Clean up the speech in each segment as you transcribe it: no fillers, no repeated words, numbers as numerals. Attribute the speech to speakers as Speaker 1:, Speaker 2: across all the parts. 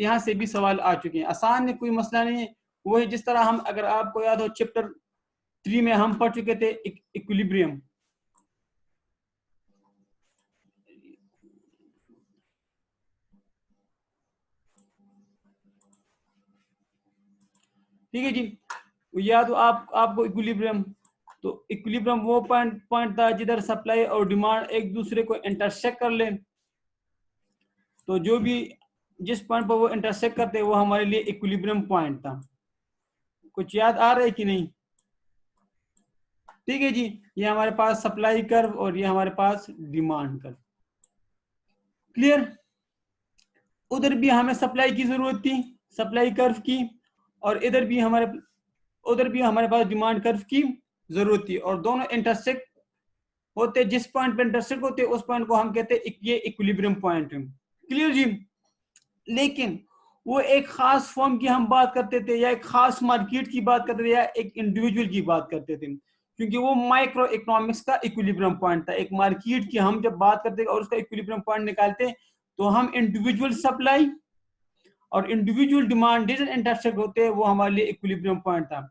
Speaker 1: यहाँ से भी सवाल आ चुके हैं, आसान है, कोई मसला नहीं है। वही जिस तरह हम, अगर आपको याद हो चैप्टर 3 में हम पढ़ चुके थे इक्विलिब्रियम। ठीक है जी, याद हो आपको इक्विलिब्रियम। तो इक्विलिब्रियम वो पॉइंट था जिधर सप्लाई और डिमांड एक दूसरे को इंटरसेक्ट कर ले। तो जो भी जिस पॉइंट पर वो इंटरसेक्ट करते वो हमारे लिए इक्विलिब्रियम पॉइंट था। कुछ याद आ रहा है कि नहीं? ठीक है जी, ये हमारे पास सप्लाई कर्व और ये हमारे पास डिमांड कर्व। क्लियर? उधर भी हमें सप्लाई की जरूरत थी, सप्लाई कर्व की, और उधर भी हमारे पास डिमांड कर्व की जरूरत थी, और दोनों इंटरसेक्ट होते, जिस पॉइंट पे इंटरसेक्ट होते उस पॉइंट को हम कहते हैं ये इक्विलिब्रियम पॉइंट है। क्लियर जी? लेकिन वो एक खास फॉर्म की हम बात करते थे, या एक खास मार्केट की बात करते थे, या एक इंडिविजुअल की बात करते थे, क्योंकि वो माइक्रो इकोनॉमिक्स का इक्विलिब्रियम पॉइंट था। एक मार्केट की हम जब बात करते और उसका इक्विलिब्रियम पॉइंट निकालते तो हम इंडिविजुअल सप्लाई और इंडिविजुअल डिमांड डिजन इंटरसेक्ट होते हैं, वो हमारे लिए इक्विलिब्रियम पॉइंट था।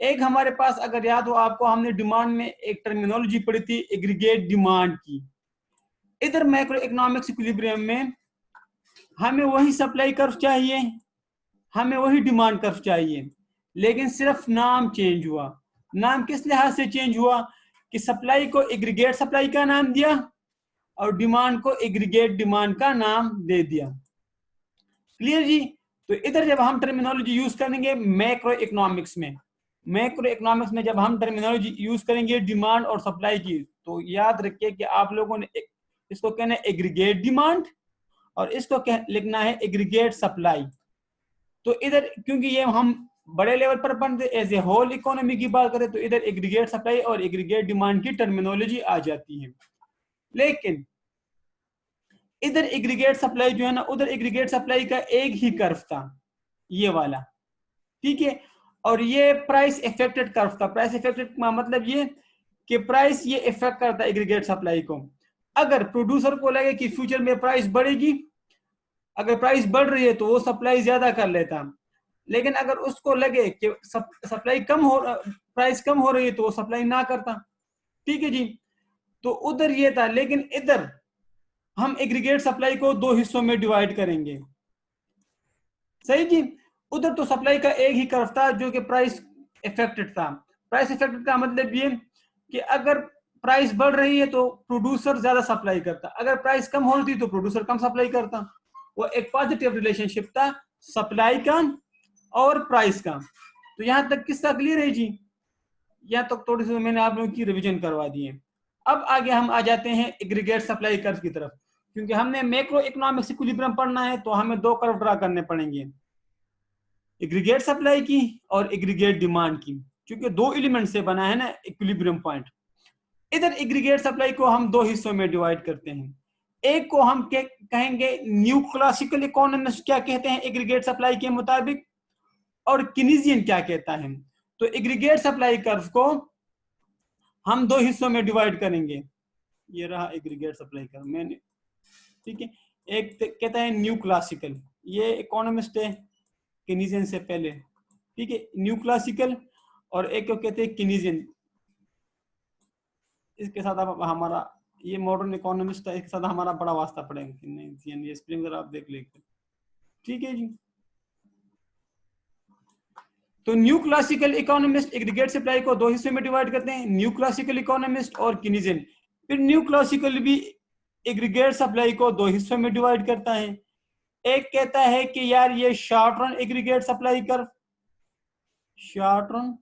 Speaker 1: एक हमारे पास, अगर याद हो आपको, हमने डिमांड में एक टर्मिनोलॉजी पढ़ी थी एग्रीगेट डिमांड की। इधर मैक्रो इकोनॉमिक्स इक्विलिब्रियम में हमें वही सप्लाई कर्व चाहिए, हमें वही डिमांड कर्व चाहिए, लेकिन सिर्फ नाम चेंज हुआ। नाम किस लिहाज से चेंज हुआ कि सप्लाई को एग्रीगेट सप्लाई का नाम दिया और डिमांड को एग्रीगेट डिमांड का नाम दे दिया। क्लियर जी? तो इधर जब हम टर्मिनोलॉजी यूज करेंगे मैक्रो इकोनॉमिक्स में जब हम टर्मिनोलॉजी यूज करेंगे डिमांड और सप्लाई की, तो याद रखिए कि आप लोगों ने इसको कहना है एग्रीगेट डिमांड और इसको लिखना है एग्रीगेट सप्लाई। तो इधर क्योंकि ये हम बड़े लेवल पर पढ़ते एज ए होल इकोनॉमी की बात करें, तो इधर एग्रीगेट सप्लाई और एग्रीगेट डिमांड की टर्मिनोलॉजी आ जाती है। लेकिन इधर एग्रीगेट सप्लाई जो है ना, उधर एग्रीगेट सप्लाई का एक ही कर्व था, ये वाला। ठीक है, और ये प्राइस इफेक्टेड कर्व था। प्राइस इफेक्टेड का मतलब ये कि प्राइस ये इफेक्ट करता है एग्रीगेट सप्लाई को। अगर प्रोड्यूसर को लगे कि फ्यूचर में प्राइस बढ़ेगी, अगर प्राइस बढ़ रही है तो वो सप्लाई ज्यादा कर लेता, लेकिन अगर उसको लगे कि सप्लाई कम हो, प्राइस कम हो रही है, तो वो सप्लाई ना करता। ठीक है जी, तो उधर ये था। लेकिन इधर हम एग्रीगेट सप्लाई को दो हिस्सों में डिवाइड करेंगे। सही जी? उधर तो सप्लाई का एक ही कर्व था जो कि प्राइस इफेक्टेड था। प्राइस इफेक्टेड का मतलब ये कि अगर प्राइस बढ़ रही है तो प्रोड्यूसर ज्यादा सप्लाई करता, अगर प्राइस कम हो रही थी तो प्रोड्यूसर कम सप्लाई करता। वो एक पॉजिटिव रिलेशनशिप था सप्लाई का और प्राइस का। तो यहां तक किसका क्लियर है जी? यहाँ तक थोड़ी सी मैंने आप लोगों की रिवीजन करवा दी है। अब आगे हम आ जाते हैं एग्रीगेट सप्लाई कर्व की तरफ। क्योंकि हमने मैक्रो इकोनॉमिक्स इक्विलिब्रियम पढ़ना है तो हमें दो कर्व ड्रा करने पड़ेंगे, एग्रीगेट सप्लाई की और एग्रीगेट डिमांड की, क्योंकि दो एलिमेंट से बना है ना इक्विलिब्रियम पॉइंट। इधर एग्रीगेट सप्लाई को हम दो हिस्सों में डिवाइड करते हैं। एक को हम कहेंगे न्यू क्लासिकल इकोनॉमिस्ट क्या कहते हैं एग्रीगेट सप्लाई के मुताबिक, और कीनेसियन क्या कहता है। तो एग्रीगेट सप्लाई कर्व को हम दो हिस्सों में डिवाइड करेंगे। ये रहा एग्रीगेट सप्लाई कर्व मैंने, ठीक है। एक कहता है न्यू क्लासिकल, ये इकोनॉमिस्ट है कीनेसियन से पहले, ठीक है, न्यू क्लासिकल। और एक को कहते हैं कीनेसियन, इसके साथ अब हमारा ये मॉडर्न इकोनॉमिस्ट है, इसके साथ हमारा बड़ा वास्ता पड़ेगा कीनेसियन, ये स्प्रिंगर आप देख लेंगे। ठीक है जी। तो new classical economist aggregate supply को दो हिस्सों में डिवाइड करते हैं, न्यू क्लासिकल इकोनॉमिस्ट और कीनेसियन। फिर न्यू क्लासिकल भी एग्रीगेट सप्लाई को दो हिस्सों में डिवाइड करता है। एक कहता है कि यार ये short run aggregate supply curve, short run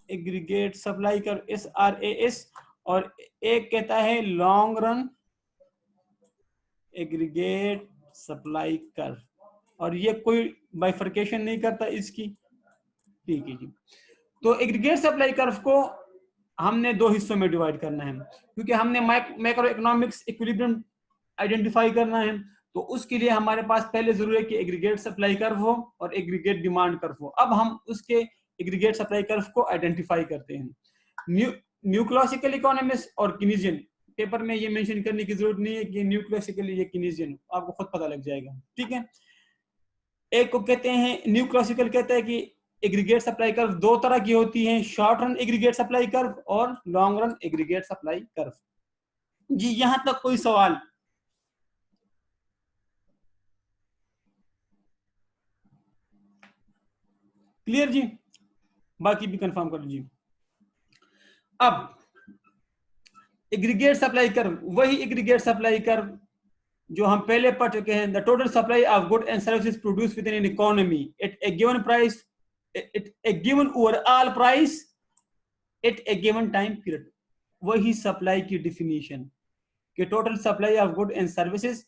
Speaker 1: aggregate supply curve SRAS, और एक कहता है long run aggregate supply curve, और ये कोई बाइफर्केशन नहीं करता इसकी। ठीक है जी। तो एग्रीगेट सप्लाई कर्व को हमने दो हिस्सों में डिवाइड करना है, क्योंकि हमने मैक्रो इकोनॉमिक्स इक्विलिब्रियम आइडेंटिफाई करना है। तो उसके लिए हमारे पास पहले जरूरी है कि एग्रीगेट सप्लाई कर्व हो और एग्रीगेट डिमांड कर्व हो। अब हम उसके एग्रीगेट सप्लाई कर्व को आइडेंटिफाई करते हैं। न्यू क्लासिकल इकोनॉमिस्ट और कीनेसियन पेपर में ये मेंशन करने की जरूरत नहीं है कि न्यू क्लासिकल या कीनेसियन, आपको खुद पता लग जाएगा। ठीक है, एक को कहते हैं न्यू क्लासिकल, कहते हैं कि एग्रीगेट सप्लाई कर्व दो तरह की होती हैं, short run aggregate supply curve और long run aggregate supply curve. जी यहां तक कोई सवाल? क्लियर जी, बाकी भी कंफर्म कर लीजिए। अब एग्रीगेट सप्लाई कर्व, वही एग्रीगेट सप्लाई कर्व जो हम पहले पढ़ चुके हैं। The total supply of good and services produce within an economy at a given price, at a given overall price at a given time period. वही supply की definition कि total supply of good and services,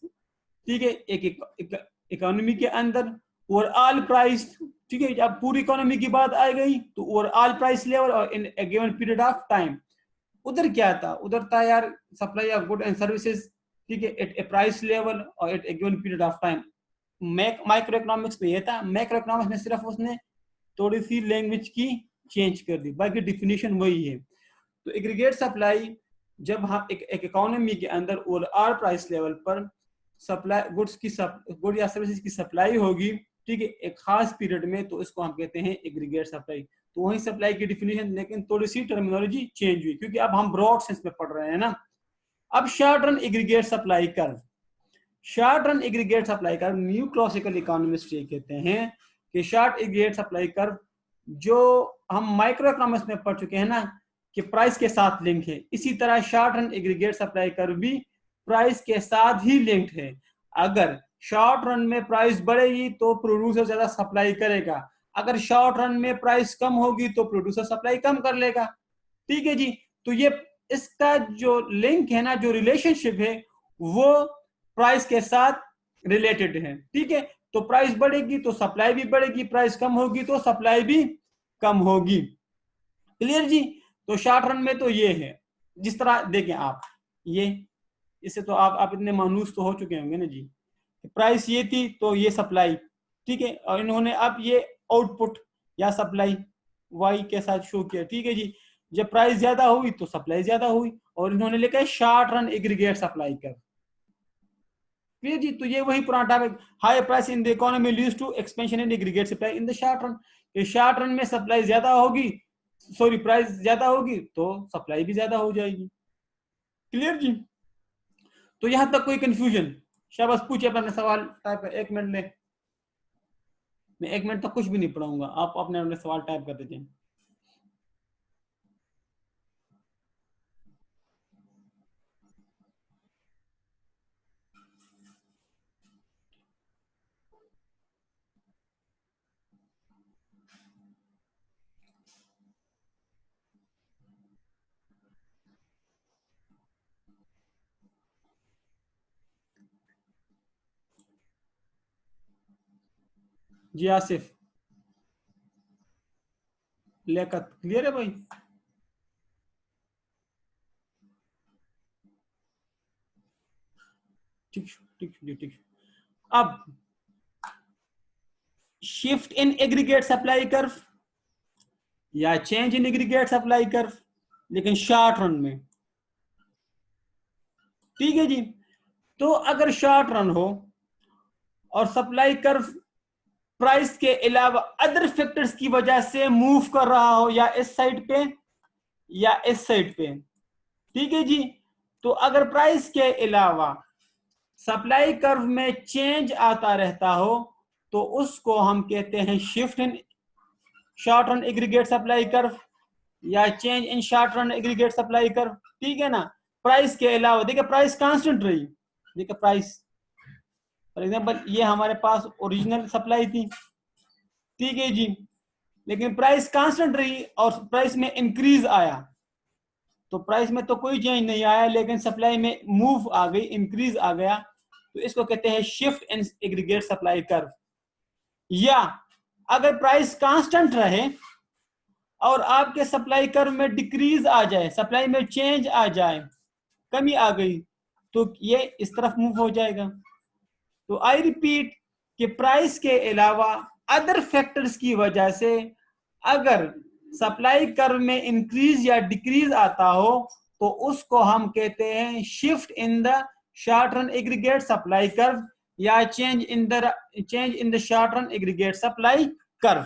Speaker 1: ठीक है, एक economy के अंदर overall price, ठीक है, जब पूरी इकोनॉमी की बात आ गई तो ओवरऑल प्राइस लेवल और in a given period of time. उधर क्या था? उधर था यार supply of good and services, ठीक है, एट ए प्राइस लेवल और at a given period of time. Micro economics में ये था, माइक्रो इकोनॉमिक्स में सिर्फ उसने थोड़ी सी लैंग्वेज की चेंज कर दी, बाकी डिफिनीशन वही है। तो एग्रीगेट सप्लाई जब हम एक इकोनॉमी के अंदर ओवरऑल प्राइस लेवल पर सप्लाई गुड्स की गुड या सर्विसेज की सप्लाई होगी, ठीक है, एक खास पीरियड में, तो इसको हम कहते हैं एग्रीगेट सप्लाई। तो वही सप्लाई की डिफिनीशन, लेकिन थोड़ी सी टर्मिनोलॉजी चेंज हुई क्योंकि अब हम ब्रॉड सेंस में पढ़ रहे हैं ना। अब short run aggregate supply curve, short run aggregate supply curve new classical economist ये कहते हैं कि शॉर्ट एग्रीगेट सप्लाई कर्व जो हम माइक्रो इकोनॉमिक्स में पढ़ चुके हैं ना कि प्राइस के साथ लिंक है, इसी तरह short run aggregate supply curve भी प्राइस के साथ ही लिंक्ड है। अगर शॉर्ट रन में प्राइस बढ़ेगी तो प्रोड्यूसर ज्यादा सप्लाई करेगा, अगर शॉर्ट रन में प्राइस कम होगी तो प्रोड्यूसर सप्लाई कम कर लेगा। ठीक है जी, तो ये इसका जो लिंक है ना, जो रिलेशनशिप है, वो प्राइस के साथ रिलेटेड है। ठीक है, तो प्राइस बढ़ेगी तो सप्लाई भी बढ़ेगी, प्राइस कम होगी तो सप्लाई भी कम होगी। क्लियर जी? तो शॉर्ट रन में तो ये है, जिस तरह देखें आप, ये इससे तो आप इतने मानूस तो हो चुके होंगे ना जी, प्राइस ये थी तो ये सप्लाई, ठीक है, और इन्होंने अब ये आउटपुट या सप्लाई वाई के साथ शो किया। ठीक है जी, जब प्राइस ज्यादा हुई तो सप्लाई ज्यादा हुई, और इन्होंने लिखा है शॉर्ट रन एग्रीगेट सप्लाई कर। फिर जी, तो ये वही पुराना topic, high price in the economy leads to expansion in aggregate supply in the short run. ये शॉर्ट रन में सप्लाई ज्यादा होगी, सॉरी प्राइस ज्यादा होगी तो सप्लाई भी ज्यादा हो जाएगी। क्लियर जी? तो यहां तक कोई कंफ्यूजन? शाबाश, पूछे अपना सवाल टाइप कर, 1 मिनट में, मैं 1 मिनट तक कुछ भी नहीं पढ़ाऊंगा, आप अपने अपने सवाल टाइप कर दीजिए। जी आसिफ, लियाकत, क्लियर है भाई? ठीक ठीक जी, ठीक। अब shift in aggregate supply curve या change in aggregate supply curve, लेकिन शॉर्ट रन में। ठीक है जी, तो अगर शॉर्ट रन हो और सप्लाई कर्व प्राइस के अलावा अदर फैक्टर्स की वजह से मूव कर रहा हो, या इस साइड पे या इस साइड पे, ठीक है जी, तो अगर प्राइस के अलावा सप्लाई कर्व में चेंज आता रहता हो तो उसको हम कहते हैं shift in short run aggregate supply curve या change in short run aggregate supply curve. ठीक है ना? प्राइस के अलावा, देखिए प्राइस कांस्टेंट रही, देखिए प्राइस फॉर एग्जांपल ये हमारे पास ओरिजिनल सप्लाई थी, ठीक है जी, लेकिन प्राइस कांस्टेंट रही और प्राइस में इंक्रीज आया, तो प्राइस में तो कोई चेंज नहीं आया लेकिन सप्लाई में मूव आ गई, इंक्रीज आ गया, तो इसको कहते हैं shift in aggregate supply curve. या अगर प्राइस कांस्टेंट रहे और आपके सप्लाई कर्व में डिक्रीज आ जाए, सप्लाई में चेंज आ जाए, कमी आ गई, तो ये इस तरफ मूव हो जाएगा। तो आई रिपीट कि प्राइस के अलावा अदर फैक्टर्स की वजह से अगर सप्लाई कर्व में इंक्रीज या डिक्रीज आता हो तो उसको हम कहते हैं shift in the short run aggregate supply curve या change in the short run aggregate supply curve.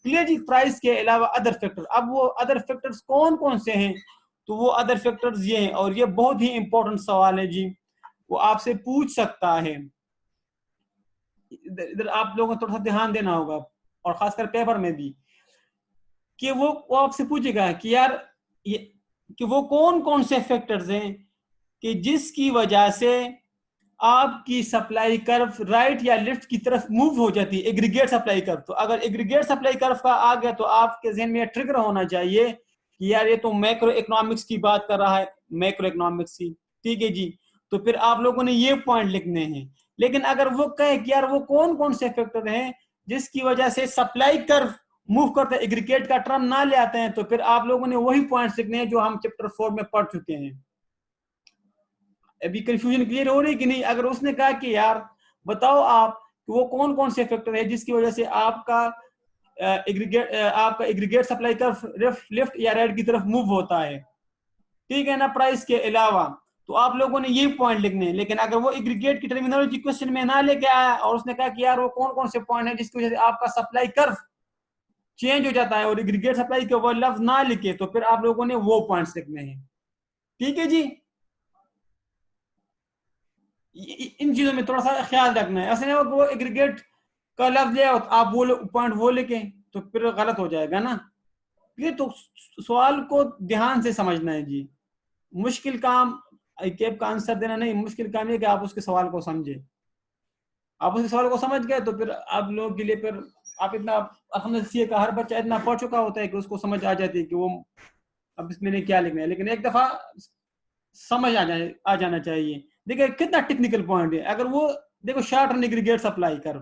Speaker 1: Clear जी। प्राइस के अलावा अदर फैक्टर, अब वो अदर फैक्टर्स कौन कौन से हैं, तो वो अदर फैक्टर्स ये हैं, और ये बहुत ही इंपॉर्टेंट सवाल है जी, वो आपसे पूछ सकता है। इधर आप लोगों को थोड़ा सा ध्यान देना होगा, और खासकर पेपर में भी, कि वो आपसे पूछेगा कि यार कि वो कौन कौन से फैक्टर्स हैं कि जिसकी वजह से आपकी सप्लाई कर्व राइट या लेफ्ट की तरफ मूव हो जाती है, एग्रीगेट सप्लाई कर्व। तो अगर एग्रीगेट सप्लाई कर्व का आ गया तो आपके जहन में ट्रिगर होना चाहिए कि यार ये तो मैक्रो इकोनॉमिक्स की बात कर रहा है, मैक्रो इकोनॉमिक्स की, ठीक है जी। तो फिर आप लोगों ने ये पॉइंट लिखने हैं। लेकिन अगर वो कहे कि यार वो कौन कौन से फैक्टर हैं जिसकी वजह से सप्लाई कर्व मूव करते हैं, एग्रीगेट का टर्म ना ले आते हैं, तो फिर आप लोगों ने वही पॉइंट्स लिखने हैं जो हम चैप्टर 4 में पढ़ चुके हैं। अभी कंफ्यूजन क्लियर हो रही है कि नहीं? अगर उसने कहा कि यार बताओ आप कि वो कौन कौन से फैक्टर है जिसकी वजह से आपका एग्रीगेट सप्लाई कर्व लेफ्ट या राइट की तरफ मूव होता है, ठीक है ना, प्राइस के अलावा, तो आप लोगों ने ये पॉइंट लिखने हैं। लेकिन अगर वो एग्रीगेट की टर्मिनोलॉजी क्वेश्चन में ना लेके आया और उसने कहा कि यार वो कौन कौन से पॉइंट है जिसकी वजह से आपका सप्लाई कर्व चेंज हो जाता है, और एग्रीगेट सप्लाई के वो लफ्ज ना लिखे, तो फिर आप लोगों ने वो पॉइंट्स लिखने हैं, ठीक है जी। इन चीजों में थोड़ा सा ख्याल रखना है। ऐसे नहीं हो कि वो एग्रीगेट का लफ्ज ले और आप वो पॉइंट वो लिखे, तो फिर गलत हो जाएगा ना। ये तो सवाल को ध्यान से समझना है जी। मुश्किल काम कैब का आंसर देना नहीं, मुश्किल काम ये कि आप उसके सवाल को समझे। आप उसके सवाल को समझ गए तो फिर आप लोगों के लिए फिर आप इतना, हमने सीए का हर बच्चा इतना पढ़ चुका होता है कि उसको समझ आ जाती है कि वो अब इसमें क्या लिखना है। लेकिन एक दफा समझ आ जाना चाहिए। देखिए कितना टेक्निकल पॉइंट है। अगर वो देखो short run aggregate supply curve,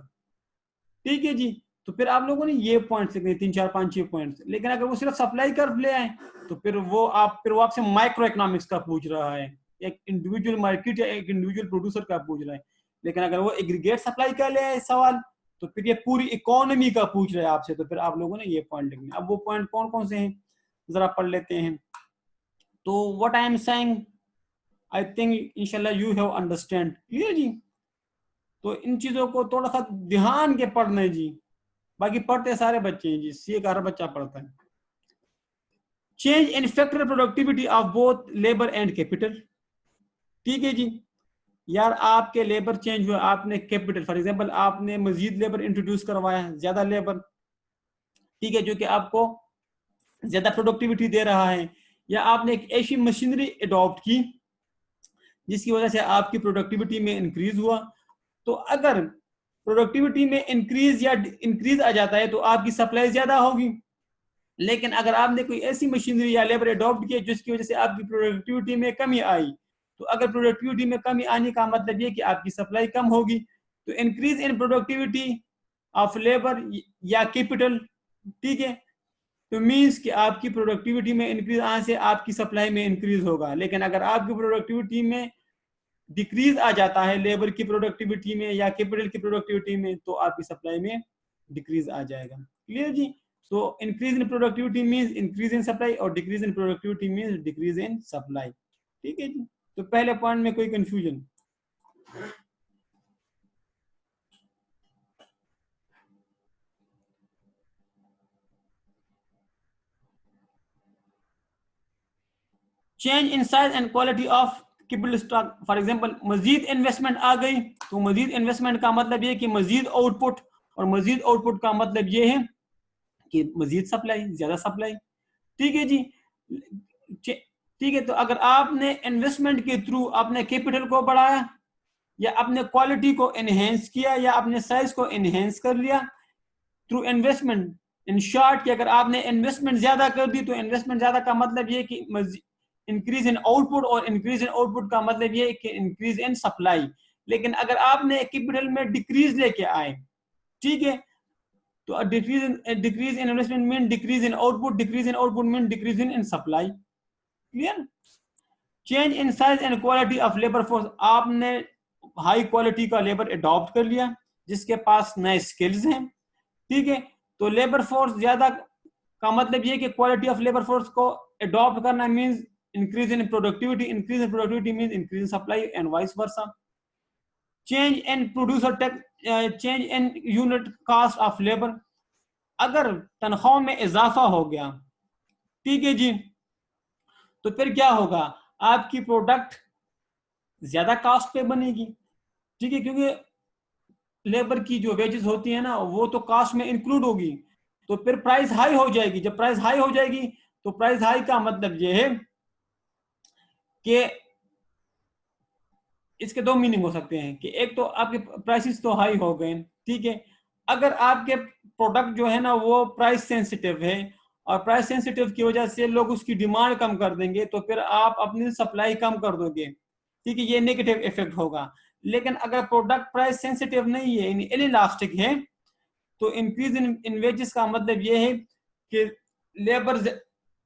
Speaker 1: ठीक है जी, तो फिर आप लोगों ने ये पॉइंट्स लिखने 3 4 5 6 पॉइंट्स। लेकिन अगर वो सिर्फ सप्लाई कर्व ले आए तो फिर वो आपसे माइक्रो इकोनॉमिक्स का पूछ रहा है, एक इंडिविजुअल मार्केट या एक इंडिविजुअल प्रोड्यूसर का पूछ रहा है। लेकिन अगर वो एग्रीगेट सप्लाई का ले आए सवाल, तो फिर ये पूरी इकोनॉमी का पूछ रहे हैं आपसे, तो फिर आप लोगों ने ये पॉइंट लिखने। अब वो पॉइंट कौन कौन से हैं जरा पढ़ लेते हैं। तो what I am saying, I think इंशाल्लाह यू हैव अंडरस्टैंड। क्लियर जी। तो इन चीजों को थोड़ा सा ध्यान के पढ़ना है जी। बाकी पढ़ते सारे बच्चे हैं जी, सीए का हर बच्चा पढ़ता है। Change in factor productivity of both labour and capital, ठीक है जी। यार आपके लेबर चेंज हुआ, आपने कैपिटल फॉर एग्जांपल आपने मजीद लेबर इंट्रोड्यूस करवाया, ज्यादा लेबर, ठीक है, जो कि आपको ज्यादा प्रोडक्टिविटी दे रहा है, या आपने एक ऐसी मशीनरी अडॉप्ट की जिसकी वजह से आपकी प्रोडक्टिविटी में इंक्रीज हुआ। तो अगर प्रोडक्टिविटी में इंक्रीज आ जाता है तो आपकी सप्लाई ज्यादा होगी। लेकिन अगर आपने कोई ऐसी मशीनरी या लेबर अडॉप्ट किया जिसकी वजह से आपकी प्रोडक्टिविटी में कमी आई, तो अगर प्रोडक्टिविटी में कमी आने का मतलब ये कि आपकी सप्लाई कम होगी। तो increase in productivity of labour या कैपिटल, ठीक है, तो मीन्स कि आपकी प्रोडक्टिविटी में इंक्रीज आने से आपकी सप्लाई में इंक्रीज होगा। लेकिन अगर आपकी प्रोडक्टिविटी में डिक्रीज आ जाता है लेबर की प्रोडक्टिविटी में या कैपिटल की प्रोडक्टिविटी में, तो आपकी सप्लाई में डिक्रीज आ जाएगा। क्लियर जी। तो increase in productivity means increase in supply और decrease in productivity means decrease in supply, ठीक है जी। तो पहले पॉइंट में कोई confusion? Change in size and quality of capital stock, for example मजीद इन्वेस्टमेंट आ गई, तो मजीद इन्वेस्टमेंट का मतलब ये कि मजीद आउटपुट, और मजीद आउटपुट का मतलब ये है कि मजीद सप्लाई, ज्यादा सप्लाई, ठीक है जी। ठीक है, तो अगर आपने इन्वेस्टमेंट के थ्रू अपने कैपिटल को बढ़ाया या अपने क्वालिटी को एनहेंस किया या अपने साइज को एनहेंस कर लिया थ्रू इन्वेस्टमेंट, इन शॉर्ट कि अगर आपने इन्वेस्टमेंट ज्यादा कर दी, तो इन्वेस्टमेंट ज्यादा का मतलब ये कि इंक्रीज इन आउटपुट, और इंक्रीज इन आउटपुट का मतलब ये कि इंक्रीज इन सप्लाई। लेकिन अगर आपने कैपिटल में डिक्रीज लेके आए, ठीक है, तो decrease in investment mean decrease in output, decrease in output mean decrease in supply. Clear. Change in size and quality of labour force, आपने हाई क्वालिटी का लेबर अडॉप्ट कर लिया जिसके पास नए स्किल्स हैं, ठीक है, तो लेबर फोर्स ज्यादा का मतलब ये कि क्वालिटी ऑफ लेबर फोर्स को अडॉप्ट करना means increase in productivity means increase in supply and vice versa. change in unit cost of labor, अगर तनख्वाह में इजाफा हो गया, ठीक है जी, तो फिर क्या होगा, आपकी प्रोडक्ट ज्यादा कॉस्ट पे बनेगी, ठीक है, क्योंकि लेबर की जो वेजेस होती है ना वो तो कॉस्ट में इंक्लूड होगी, तो फिर प्राइस हाई हो जाएगी। जब प्राइस हाई हो जाएगी तो प्राइस हाई का मतलब ये है कि इसके दो मीनिंग हो सकते हैं कि एक तो आपके प्राइसेस तो हाई हो गए, ठीक है, अगर आपके प्रोडक्ट जो है ना वो प्राइस सेंसिटिव है और प्राइस सेंसिटिव की वजह से लोग उसकी डिमांड कम कर देंगे, तो फिर आप अपनी सप्लाई कम कर दोगे, ठीक है, ये नेगेटिव इफेक्ट होगा। लेकिन अगर प्रोडक्ट प्राइस सेंसिटिव नहीं है, इनइलास्टिक है, तो इंक्रीज इन वेजेस का मतलब ये है कि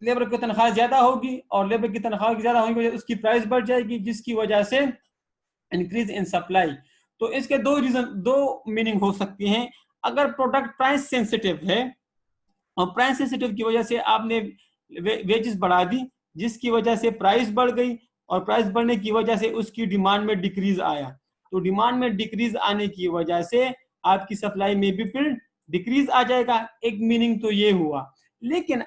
Speaker 1: लेबर की तनख्वाह ज्यादा होगी और लेबर की तनख्वाह ज्यादा होगी उसकी प्राइस बढ़ जाएगी, जिसकी वजह से इंक्रीज इन सप्लाई। तो इसके दो मीनिंग हो सकती हैं। अगर प्रोडक्ट प्राइस सेंसिटिव है और प्राइस सेंसिटिव की वजह से आपने वेजेस बढ़ा दी, जिसकी वजह से प्राइस बढ़ गई और प्राइस बढ़ने की वजह से उसकी डिमांड में डिक्रीज आया, तो डिमांड में डिक्रीज आने की वजह से आपकी सप्लाई में भी फिर डिक्रीज आ जाएगा, एक मीनिंग तो ये हुआ। लेकिन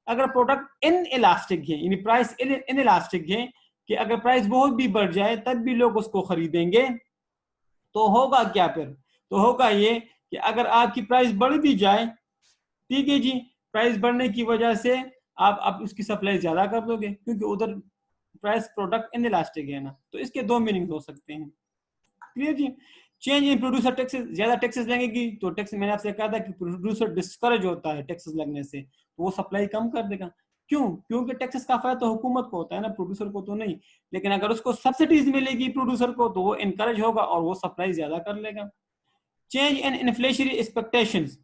Speaker 1: अगर प्रोडक्ट इनइलास्टिक है, यानी प्राइस इनइलास्टिक है कि अगर प्राइस बहुत भी बढ़ जाए तब भी लोग उसको खरीदेंगे, तो होगा क्या फिर, तो होगा ये कि अगर आपकी प्राइस बढ़ भी जाए, ठीक है जी, प्राइस बढ़ने की वजह से आप उसकी सप्लाई ज्यादा कर दोगे क्योंकि उधर प्राइस प्रोडक्ट इनइलास्टिक है ना, तो इसके दो मीनिंग हो सकते हैं। क्लियर जी। चेंज इन प्रोड्यूसर टैक्सेस, ज्यादा टैक्सेस लगेगी तो टैक्स, मैंने आपसे कहा था कि प्रोड्यूसर डिस्करेज होता है टैक्सेस लगने से, तो वो सप्लाई कम कर देगा। क्यों? क्योंकि टैक्सेस का फायदा तो हुकूमत को होता है ना, प्रोड्यूसर को तो नहीं। लेकिन अगर उसको सब्सिडीज मिलेगी प्रोड्यूसर को तो वो इनकरेज होगा और वो सप्लाई ज्यादा कर लेगा। Change in inflationary expectations,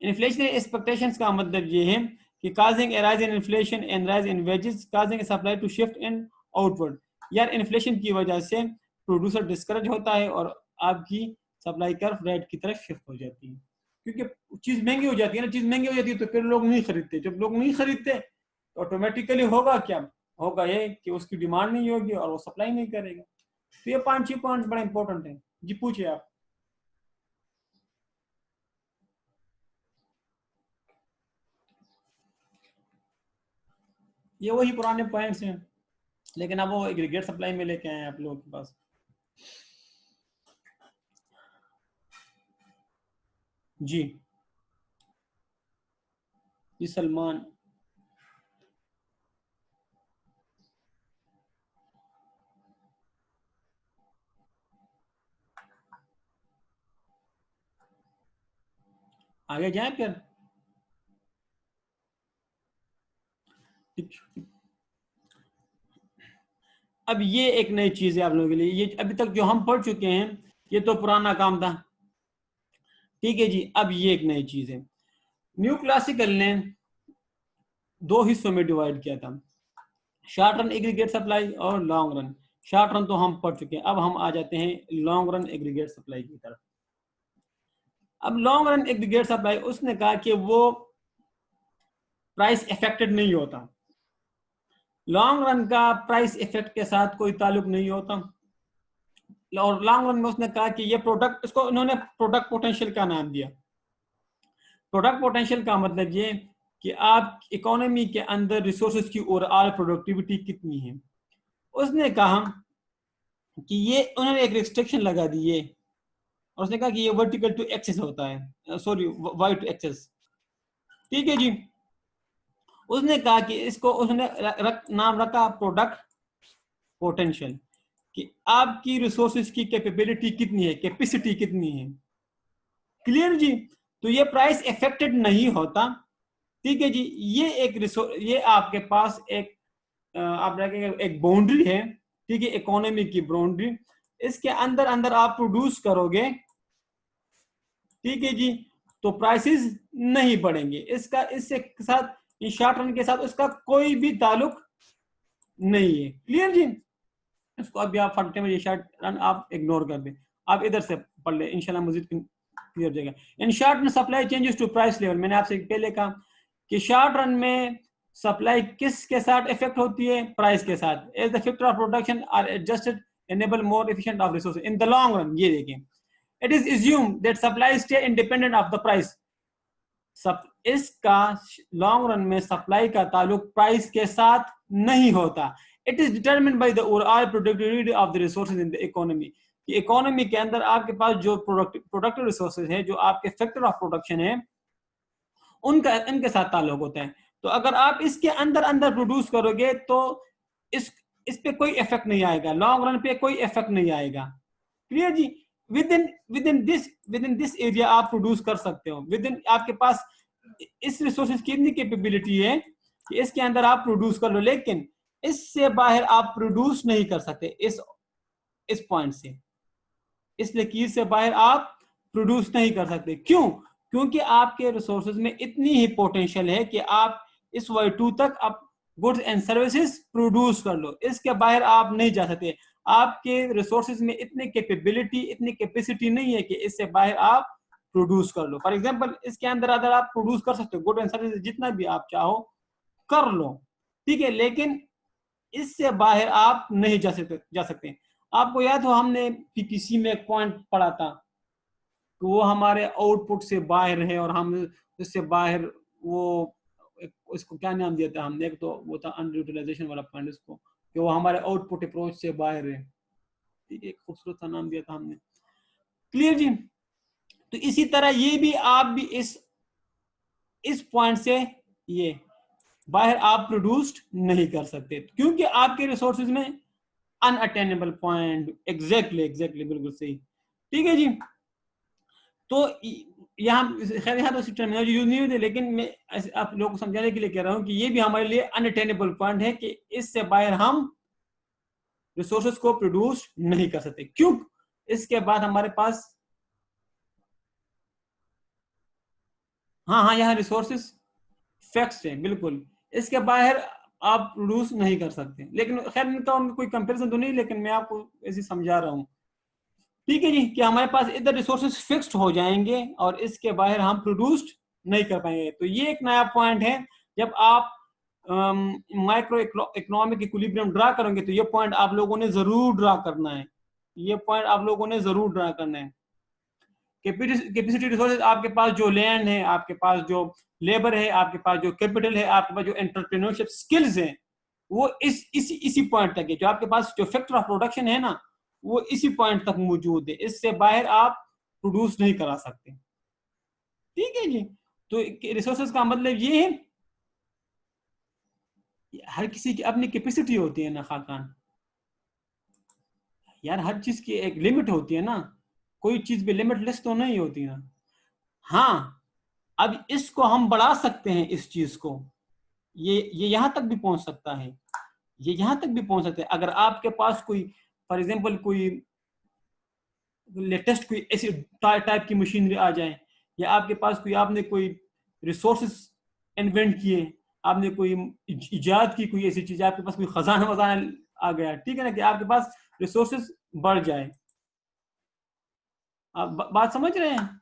Speaker 1: inflationary expectations का मतलब ये है कि causing a rise in inflation and rise in wages causing a supply to shift in outward। यार इन्फ्लेशन की वजह से प्रोड्यूसर डिस्करेज होता है और आपकी सप्लाई कर्व रेट की तरफ शिफ्ट हो जाती है, क्योंकि चीज महंगी हो जाती है ना, चीज महंगी हो जाती है तो फिर लोग नहीं खरीदते, जब लोग नहीं खरीदते तो ऑटोमेटिकली होगा क्या, होगा ये कि उसकी डिमांड नहीं होगी और वो सप्लाई नहीं करेगा। तो ये 5-6 पॉइंट बड़ा इंपॉर्टेंट है जी। पूछिए आप। ये वही पुराने पॉइंट्स हैं, लेकिन अब वो एग्रीगेट सप्लाई में लेके आए हैं आप लोगों के पास। जी जी सलमान, आगे जाए फिर। अब ये एक नई चीज है आप लोगों के लिए, ये अभी तक जो हम पढ़ चुके हैं ये तो पुराना काम था, ठीक है जी। अब ये एक नई चीज है। न्यू क्लासिकल ने दो हिस्सों में डिवाइड किया था, शॉर्ट रन एग्रीगेट सप्लाई और लॉन्ग रन। शॉर्ट रन तो हम पढ़ चुके हैं, अब हम आ जाते हैं लॉन्ग रन एग्रीगेट सप्लाई की तरफ। अब लॉन्ग रन एग्रीगेट सप्लाई उसने कहा कि वो प्राइस इफेक्टेड नहीं होता, लॉन्ग रन का प्राइस इफेक्ट के साथ कोई ताल्लुक नहीं होता। और लॉन्ग रन में उसने कहा कि ये प्रोडक्ट, इसको उन्होंने प्रोडक्ट पोटेंशियल का नाम दिया। प्रोडक्ट पोटेंशियल का मतलब ये कि आप इकोनॉमी के अंदर रिसोर्सेज की ओवरऑल प्रोडक्टिविटी कितनी है। उसने कहा कि ये, उन्होंने एक रिस्ट्रिक्शन लगा दी है और उसने कहा कि ये वर्टिकल टू एक्सेस होता है, सॉरी वाई टू एक्सेस, ठीक है जी। उसने कहा कि इसको उसने नाम रखा प्रोडक्ट पोटेंशियल, कि आपकी रिसोर्सेज की कैपेबिलिटी कितनी है, कैपेसिटी कितनी है। क्लियर जी। तो ये प्राइस इफेक्टेड नहीं होता, ठीक है जी। ये एक रिसोर्स, ये आपके पास एक आप रखेंगे एक बाउंड्री है, ठीक है, इकोनॉमी की बाउंड्री, इसके अंदर अंदर आप प्रोड्यूस करोगे, ठीक है जी, तो प्राइसेस नहीं बढ़ेंगे। इसका इससे साथ, शॉर्ट रन के साथ उसका कोई भी ताल्लुक नहीं है। क्लियर जी। इसको अभी आप फटते में ये शॉर्ट रन आप इग्नोर कर दें, आप इधर से पढ़ ले, इंशाल्लाह मजीद क्लियर हो जाएगा। In short run supply changes to price level, मैंने आपसे पहले कहा कि शॉर्ट रन में सप्लाई किसके साथ इफेक्ट होती है? प्राइस के साथ। As the factor of production are adjusted enable more efficient of resources in the long run। ये देखें, it is assumed that supply stay independent of the price। सब इसका लॉन्ग रन में सप्लाई का ताल्लुक प्राइस के साथ नहीं होता। It is determined by the overall productivity of the resources in the economy. Economy के अंदर आपके पास जो प्रोडक्टिव रिसोर्सेज है, जो आपके फैक्टर ऑफ प्रोडक्शन है, उनका इनके साथ ताल्लुक होता है। तो अगर आप इसके अंदर अंदर प्रोड्यूस करोगे तो इस पे कोई इफेक्ट नहीं आएगा, लॉन्ग रन पे कोई इफेक्ट नहीं आएगा। क्लियर जी? विद इन दिस एरिया आप प्रोड्यूस कर सकते हो। विद इन आपके पास इस रिसोर्सेज की इतनी कैपेबिलिटी है कि इसके अंदर आप प्रोड्यूस कर लो, लेकिन इससे बाहर आप प्रोड्यूस नहीं कर सकते इस पॉइंट से। इस लकीर से बाहर आप प्रोड्यूस नहीं कर सकते। क्यों? क्योंकि आपके रिसोर्सेज में इतनी ही पोटेंशियल है कि आप इस Y2 तक आप गुड्स एंड सर्विसेज प्रोड्यूस कर लो, इसके बाहर आप नहीं जा सकते। आपके रिसोर्सेज में इतनी कैपेबिलिटी, इतनी कैपेसिटी नहीं है कि इससे बाहर आप प्रोड्यूस कर लो। फॉर एग्जांपल, इसके अंदर अगर आप प्रोड्यूस कर सकते हो गुड एंड सर्विसेज जितना भी आप चाहो कर लो, ठीक है, लेकिन इससे बाहर आप नहीं जा सकते। आपको याद हो हमने पीपीसी में एक पॉइंट पढ़ा था कि वो हमारे आउटपुट से बाहर है और हम इससे बाहर, वो इसको क्या नाम दिया था हमने? एक तो वो था अंडर यूटिलाइजेशन वाला पॉइंट, इसको कि वो हमारे आउटपुट अप्रोच से बाहर है। एक खूबसूरत सा नाम दिया था हमने। क्लियर जी? तो इसी तरह ये भी आप भी इस पॉइंट से ये बाहर आप प्रोड्यूस्ड नहीं कर सकते, क्योंकि आपके रिसोर्सेज में अनअटेनेबल पॉइंट। एग्जैक्टली बिल्कुल सही। ठीक है जी? तो खैर यहाँ तो टर्मिनोलॉजी यूज नहीं होती, लेकिन मैं आप लोगों को समझाने के लिए कह रहा हूँ कि ये भी हमारे लिए अनअटेनेबल पॉइंट है कि इससे बाहर हम रिसोर्सेज को प्रोड्यूस नहीं कर सकते। क्यों? इसके बाद हमारे पास हाँ यहाँ रिसोर्सेज फैक्ट्स है, बिल्कुल इसके बाहर आप प्रोड्यूस नहीं कर सकते। लेकिन खैर इनका कोई कंपैरिजन तो नहीं, लेकिन मैं आपको ऐसे समझा रहा हूँ। ठीक है जी? कि हमारे पास इधर रिसोर्सेज फिक्स्ड हो जाएंगे और इसके बाहर हम प्रोड्यूस्ड नहीं कर पाएंगे। तो ये एक नया पॉइंट है। जब आप माइक्रो इकोनॉमिक इक्विलिब्रियम ड्रा करेंगे तो ये पॉइंट आप लोगों ने जरूर ड्रा करना है। ये पॉइंट आप लोगों ने जरूर ड्रा करना है। कैपेसिटी रिसोर्सेज, आपके पास जो लैंड है, आपके पास जो लेबर है, आपके पास जो कैपिटल है, आपके पास जो एंटरप्रेन्योरशिप स्किल्स हैं, वो इसी पॉइंट तक है। जो आपके पास जो फैक्टर ऑफ प्रोडक्शन है ना, वो इसी पॉइंट तक मौजूद है। इससे बाहर आप प्रोड्यूस नहीं करा सकते। ठीक है जी? तो रिसोर्सेज का मतलब ये है, हर किसी की अपनी कैपेसिटी होती है ना खाकान यार, हर चीज की एक लिमिट होती है ना, कोई चीज भी लिमिटलेस तो नहीं होती ना। हाँ, अब इसको हम बढ़ा सकते हैं, इस चीज को, ये यहां तक भी पहुंच सकता है, ये यहां तक भी पहुंच सकता है। अगर आपके पास कोई फॉर एग्जांपल कोई लेटेस्ट कोई ऐसी टाइप की मशीनरी आ जाए, या आपके पास आपने कोई रिसोर्सेस इन्वेंट किए, आपने कोई इजाद की कोई ऐसी चीज, आपके पास कोई खजाना वजाना आ गया, ठीक है ना, कि आपके पास रिसोर्सेस बढ़ जाए। आप बात समझ रहे हैं?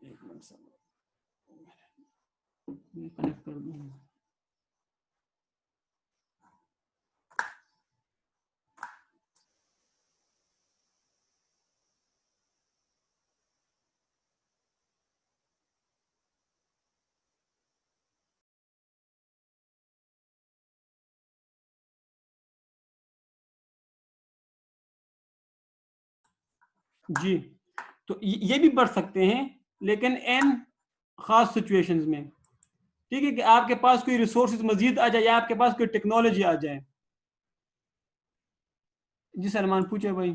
Speaker 1: एक मिनट कनेक्ट कर दूं। जी, तो ये भी बढ़ सकते हैं, लेकिन इन खास सिचुएशंस में। ठीक है? कि आपके पास कोई रिसोर्सेज मजीद आ जाए, या आपके पास कोई टेक्नोलॉजी आ जाए। जी सलमान पूछे भाई।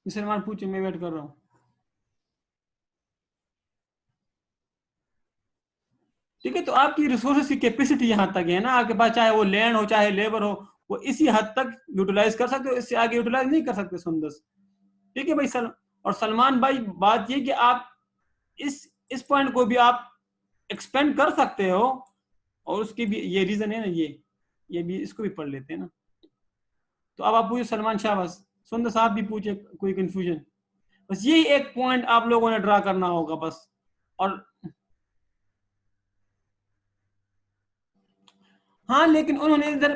Speaker 1: जी सलमान पूछे, मैं वेट कर रहा हूँ। ठीक है? तो आपकी रिसोर्सेज की कैपेसिटी यहां तक है ना, आपके पास चाहे वो लैंड हो चाहे लेबर हो, वो इसी हद तक यूटिलाइज कर सकते हो, इससे आगे यूटिलाइज नहीं कर सकते सुंदर। ठीक है भाई और सलमान भाई, बात ये कि आप इस पॉइंट को भी आप एक्सपेंड कर सकते हो, और उसके भी ये रीजन है ना, ये भी, इसको भी पढ़ लेते हैं ना। तो अब आप पूछे सलमान शाह, बस सुंदर साहब भी पूछे, कोई कंफ्यूजन? बस यही एक पॉइंट आप लोगों ने ड्रा करना होगा बस। और हाँ, लेकिन उन्होंने इधर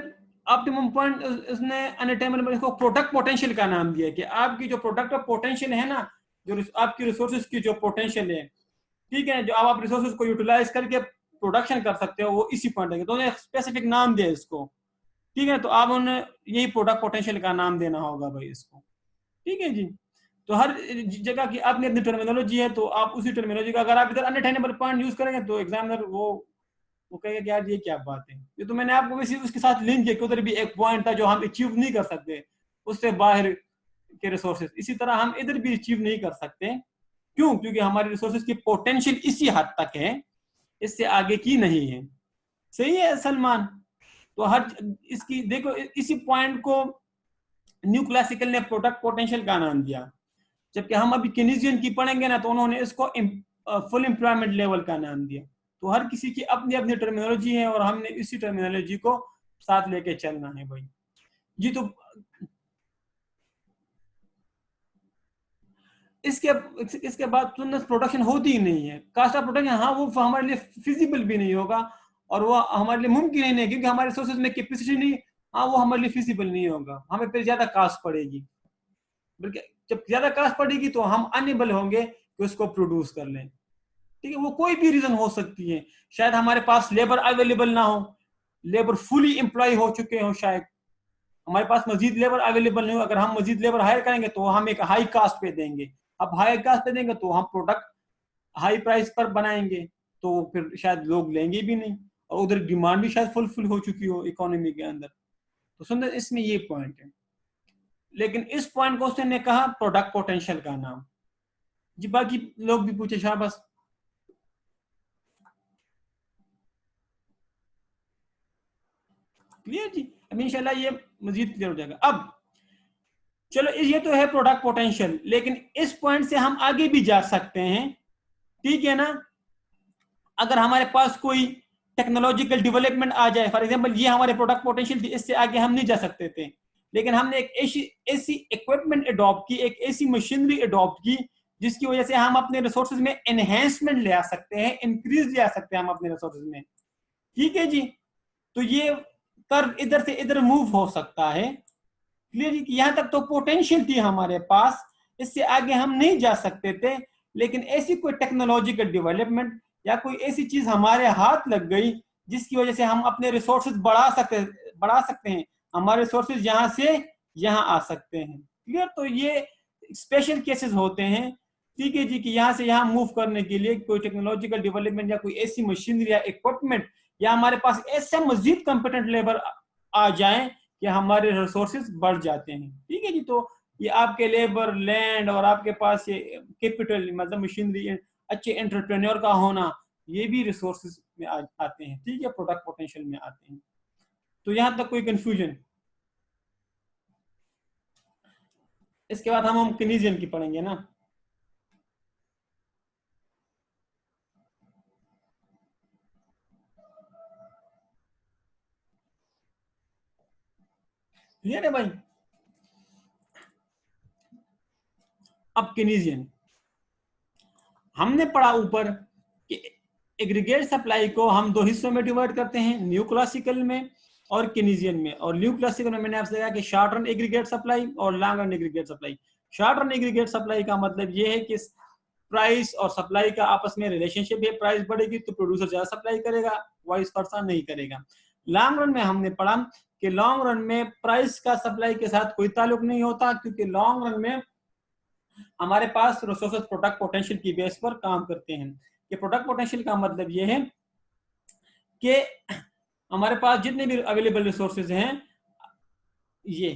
Speaker 1: ऑप्टिमम पॉइंट, उसने अनअटेनेबल, इसको प्रोडक्ट पोटेंशियल का नाम दिया कि आपकी जो प्रोडक्ट पोटेंशियल है ना, जो आपकी रिसोर्सेज की जो पोटेंशियल है, ठीक है, जो आप रिसोर्सेज को यूटिलाइज करके प्रोडक्शन कर सकते हो, वो इसी पॉइंट है। तो उन्होंने स्पेसिफिक नाम दिया इसको, ठीक है। तो आप उन्हें यही प्रोडक्ट पोटेंशियल का नाम देना होगा भाई इसको, ठीक है जी। तो हर जगह की अपनी अपनी टर्मिनोलॉजी है, तो आप उसी टर्मिनोलॉजी का, अगर आप इधर अनअटेनेबल पॉइंट यूज करेंगे तो एग्जामिनर वो कहेगा कि यार ये क्या बात है। ये तो मैंने आपको वैसे उसके साथ लिंक किया कि उधर भी एक पॉइंट था जो हम अचीव नहीं कर सकते, उससे बाहर के रिसोर्सेज, इसी तरह हम इधर भी अचीव नहीं कर सकते। क्यों? क्योंकि हमारे रिसोर्सेज की पोटेंशियल इसी हद तक है, इससे आगे की नहीं है। सही है सलमान? तो हर इसकी देखो, इसी पॉइंट को न्यू क्लासिकल ने प्रोडक्ट पोटेंशियल का नाम दिया, जबकि हम अभी केनीजियन की पढ़ेंगे ना, तो उन्होंने इसको फुल एम्प्लॉयमेंट लेवल का नाम दिया। तो हर किसी की अपनी अपनी टर्मिनोलॉजी है और हमने इसी टर्मिनोलॉजी को साथ लेके चलना है भाई जी। तो इसके बाद प्रोडक्शन होती ही नहीं है, कास्ट ऑफ प्रोडक्शन, हाँ वो हमारे लिए फिजिबल भी नहीं होगा और वो हमारे लिए मुमकिन ही नहीं, क्योंकि हमारे रिसोर्सेज में कैपेसिटी नहीं, हाँ वो हमारे लिए फिजिबल नहीं होगा, हमें फिर ज्यादा कास्ट पड़ेगी। बल्कि जब ज्यादा कास्ट पड़ेगी तो हम अनेबल होंगे कि उसको प्रोड्यूस कर लें, ठीक है। वो कोई भी रीजन हो सकती है, शायद हमारे पास लेबर अवेलेबल ना हो, लेबर फुली एम्प्लॉय हो चुके हो, शायद हमारे पास मजीद लेबर अवेलेबल नहीं हो। अगर हम मजीद लेबर हायर करेंगे तो हम एक हाई कास्ट पे देंगे, अब हाई कास्ट पे देंगे तो हम प्रोडक्ट हाई प्राइस पर बनाएंगे, तो फिर शायद लोग लेंगे भी नहीं, और उधर डिमांड भी शायद फुलफिल हो चुकी हो इकोनॉमी के अंदर। तो सुंदर, इसमें ये पॉइंट है, लेकिन इस पॉइंट को उसने कहा प्रोडक्ट पोटेंशियल का नाम जी। बाकी लोग भी पूछे शाबाश। क्लियर जी? अब इंशाल्लाह ये मजीद क्लियर हो जाएगा। अब चलो, ये तो है प्रोडक्ट पोटेंशियल, लेकिन इस पॉइंट से हम आगे भी जा सकते हैं, ठीक है ना। अगर हमारे पास कोई टेक्नोलॉजिकल डेवलपमेंट आ जाए, फॉर एग्जांपल ये हमारे प्रोडक्ट पोटेंशियल थी, इससे आगे हम नहीं जा सकते थे, लेकिन हमने एक ऐसी इक्विपमेंट अडॉप्ट की, एक ऐसी मशीनरी अडॉप्ट की जिसकी वजह से हम अपने रिसोर्सेज में एनहेंसमेंट ले आ सकते हैं, इंक्रीज ले आ सकते हैं हम अपने रिसोर्सेज में, ठीक है जी। तो ये कर्व इधर से इधर मूव हो सकता है, क्लियर? यहां तक तो पोटेंशियल थी हमारे पास, इससे आगे हम नहीं जा सकते थे, लेकिन ऐसी कोई टेक्नोलॉजिकल डेवलपमेंट या कोई ऐसी चीज हमारे हाथ लग गई जिसकी वजह से हम अपने रिसोर्सेज बढ़ा सकते हैं, हमारे रिसोर्सेज यहां से यहां आ सकते हैं, क्लियर? तो ये स्पेशल केसेस होते हैं, ठीक है जी, कि यहां से यहां मूव करने के लिए कोई टेक्नोलॉजिकल डेवलपमेंट या कोई ऐसी मशीनरी या इक्विपमेंट, या हमारे पास ऐसे मजीद कंपिटेंट लेबर आ जाए कि हमारे रिसोर्सेज बढ़ जाते हैं, ठीक है जी। तो ये आपके लेबर, लैंड और आपके पास ये कैपिटल, मतलब मशीनरी, अच्छे एंटरप्रेन्योर का होना, ये भी रिसोर्सेज में आते हैं, ठीक है, प्रोडक्ट पोटेंशियल में आते हैं। तो यहां तक कोई कंफ्यूजन? इसके बाद हम केनीजियन की पढ़ेंगे ना। क्लियर है भाई? अब केनीजियन हमने पढ़ा ऊपर कि एग्रीगेट सप्लाई को हम दो हिस्सों में डिवाइड करते हैं, न्यू क्लासिकल में और केनीजियन में। और न्यू क्लासिकल में मैंने आपसे कहा कि शॉर्ट रन एग्रीगेट सप्लाई और long run aggregate supply. Short run aggregate supply का मतलब ये है कि प्राइस और सप्लाई का आपस में रिलेशनशिप है, प्राइस बढ़ेगी तो प्रोड्यूसर ज्यादा सप्लाई करेगा, वाइस वर्सा नहीं करेगा। लॉन्ग रन में हमने पढ़ा कि लॉन्ग रन में प्राइस का सप्लाई के साथ कोई ताल्लुक नहीं होता, क्योंकि लॉन्ग रन में हमारे पास रिसोर्सेज प्रोडक्ट पोटेंशियल की बेस पर काम करते हैं। कि प्रोडक्ट पोटेंशियल का मतलब ये है कि हमारे पास जितने भी अवेलेबल रिसोर्सेज हैं, ये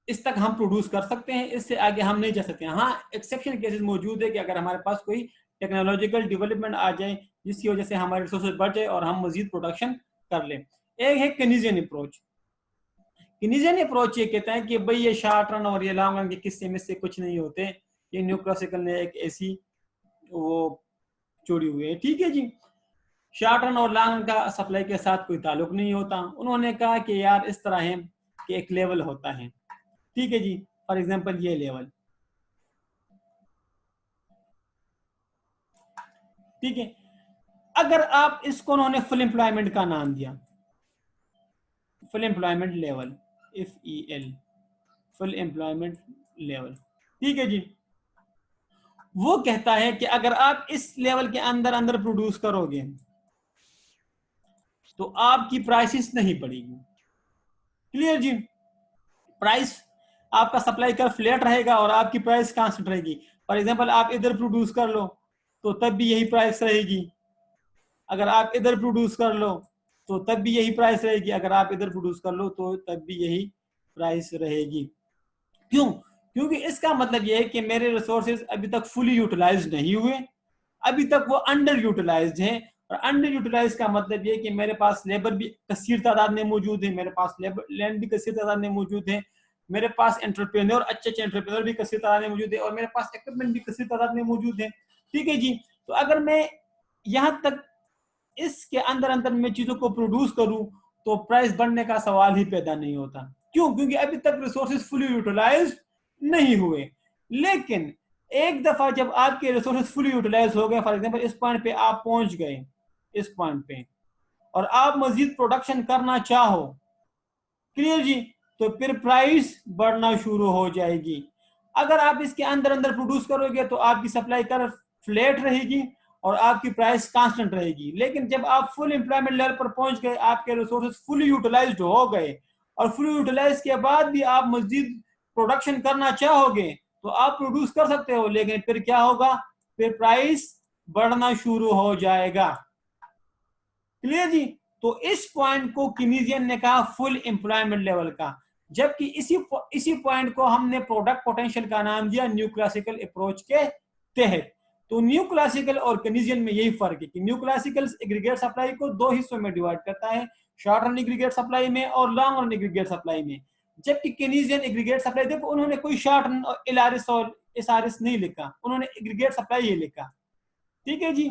Speaker 1: इस तक हम प्रोड्यूस कर सकते हैं, इससे आगे हम नहीं जा सकते हैं। हाँ, एक्सेप्शन केसेस मौजूद है कि अगर हमारे पास कोई टेक्नोलॉजिकल डेवलपमेंट आ जाए जिसकी वजह से हमारे रिसोर्सेज बढ़ जाए और हम मजीद प्रोडक्शन कर लें। एक है केनीजियन अप्रोच। केनीजियन अप्रोच ये कहता है कि भाई ये शॉर्ट रन और ये लॉन्ग रन के किस्से में से कुछ नहीं होते, ये न्यू क्लासिकल ने एक ऐसी वो जोड़ी हुई है, ठीक है जी। शॉर्ट रन और लॉन्ग रन का सप्लाई के साथ कोई ताल्लुक नहीं होता। उन्होंने कहा कि यार इस तरह है कि एक लेवल होता है, ठीक है जी। फॉर एग्जांपल ये लेवल, ठीक है। अगर आप इसको उन्होंने फुल एम्प्लॉयमेंट का नाम दिया, full employment level, if E L, full employment level, ठीक है जी। वो कहता है कि अगर आप इस लेवल के अंदर अंदर प्रोड्यूस करोगे तो आपकी प्राइसेस नहीं बढ़ेगी। क्लियर जी। प्राइस आपका सप्लाई कर फ्लैट रहेगा और आपकी प्राइस कांस्टेंट रहेगी। फॉर एग्जांपल आप इधर प्रोड्यूस कर लो तो तब भी यही प्राइस रहेगी, अगर आप इधर प्रोड्यूस कर लो तो तब भी यही प्राइस रहेगी, अगर आप इधर प्रोड्यूस कर लो तो तब भी यही प्राइस रहेगी। क्यों? क्योंकि इसका मतलब यह है कि मेरे रिसोर्सेज अभी तक फुली यूटिलाइज नहीं हुए, अभी तक वो अंडर यूटिलाइज्ड हैं। और अंडर यूटिलाइज का मतलब ये कि मेरे पास लेबर भी कसीर तादाद में मौजूद है, मेरे पास लैंड भी कसीर तादाद में मौजूद है, मेरे पास एंटरप्रेन्योर अच्छे अच्छे एंटरप्रेन्योर भी कसीर तादाद में मौजूद है, और मेरे पास इक्विपमेंट भी कसीर तादाद में मौजूद है, ठीक है जी। तो अगर मैं यहां तक इसके अंदर अंदर मैं चीजों को प्रोड्यूस करूं तो प्राइस बढ़ने का सवाल ही पैदा नहीं होता। क्यों? क्योंकि अभी तक रिसोर्सेज फुली यूटिलाइज नहीं हुए। लेकिन एक दफा जब आपके रिसोर्सेज फुली यूटिलाइज हो गए, फॉर एग्जांपल इस पॉइंट पे आप पहुंच गए, इस पॉइंट पे, और आप मजीद प्रोडक्शन करना चाहो, क्लियर जी, तो फिर प्राइस बढ़ना शुरू हो जाएगी। अगर आप इसके अंदर अंदर प्रोड्यूस करोगे तो आपकी सप्लाई कर फ्लैट रहेगी और आपकी प्राइस कांस्टेंट रहेगी। लेकिन जब आप फुल एम्प्लॉयमेंट लेवल पर पहुंच गए, आपके रिसोर्सेज फुली यूटिलाइज्ड हो गए, और फुल यूटिलाइज के बाद भी आप मजीद प्रोडक्शन करना चाहोगे तो आप प्रोड्यूस कर सकते हो, लेकिन फिर क्या होगा? फिर प्राइस बढ़ना शुरू हो जाएगा। क्लियर जी। तो इस पॉइंट को कीनेसियन ने कहा फुल एम्प्लॉयमेंट लेवल का, जबकि इसी पॉइंट को हमने प्रोडक्ट पोटेंशियल का नाम दिया न्यू क्लासिकल अप्रोच के तहत। तो न्यू क्लासिकल और कीनेसियन में यही फर्क है कि न्यू क्लासिकल एग्रीगेट सप्लाई को दो हिस्सों में डिवाइड करता है, शॉर्ट रन एग्रीगेट सप्लाई में और लॉन्ग रन एग्रीगेट सप्लाई में। जबकि कीनेसियन एग्रीगेट सप्लाई, देखो उन्होंने कोई शॉर्ट रन एलआरएस और एसआरएस नहीं लिखा, उन्होंने एग्रीगेट सप्लाई ही लिखा, ठीक है जी।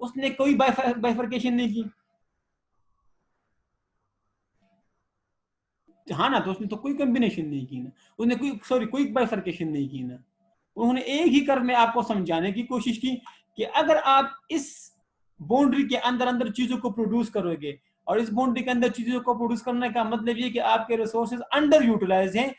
Speaker 1: उसने कोई बाइफर्केशन नहीं की। हाँ ना, तो उसने तो कोई कॉम्बिनेशन नहीं की ना, उसने कोई बाइफर्केशन नहीं की ना। उन्होंने एक ही कर्व में आपको समझाने की कोशिश की कि अगर आप इस बाउंड्री के अंदर अंदर चीजों को प्रोड्यूस करोगे, और इस बाउंड्री के अंदर चीजों को प्रोड्यूस करने का मतलब ये कि आपके रिसोर्सेज अंडर यूटिलाइज हैं,